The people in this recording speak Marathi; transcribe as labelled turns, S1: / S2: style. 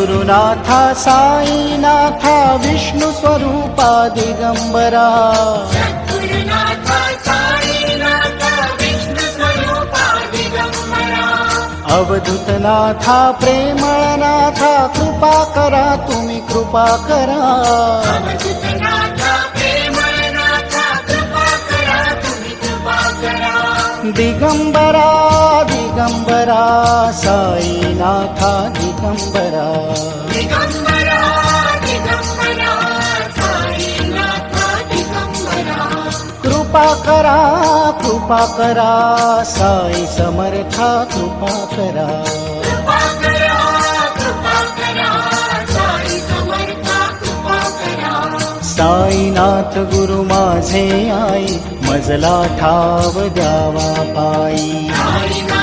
S1: सद्गुरुनाथा साईनाथा विष्णु स्वरूपा दिगंबरा
S2: सद्गुरुनाथा साईनाथा विष्णु स्वरूपा दिगंबरा
S1: अवधूतनाथा प्रेमळनाथा कृपा करा तुम्ही कृपा करा
S2: अवधूतनाथा प्रेमळनाथा कृपा करा तुम्ही कृपा करा
S1: दिगंबरा दिगंबरा साईनाथा दिगंबरा
S2: दिगंबरा दिगंबरा साईनाथा दिगंबरा
S1: कृपा करा साई समर्था कृपा करा
S2: कृपा करा साई समर्था कृपा करा
S1: साईनाथ गुरु माझे आई मजला ठाव द्यावा पायी
S2: साईनाथ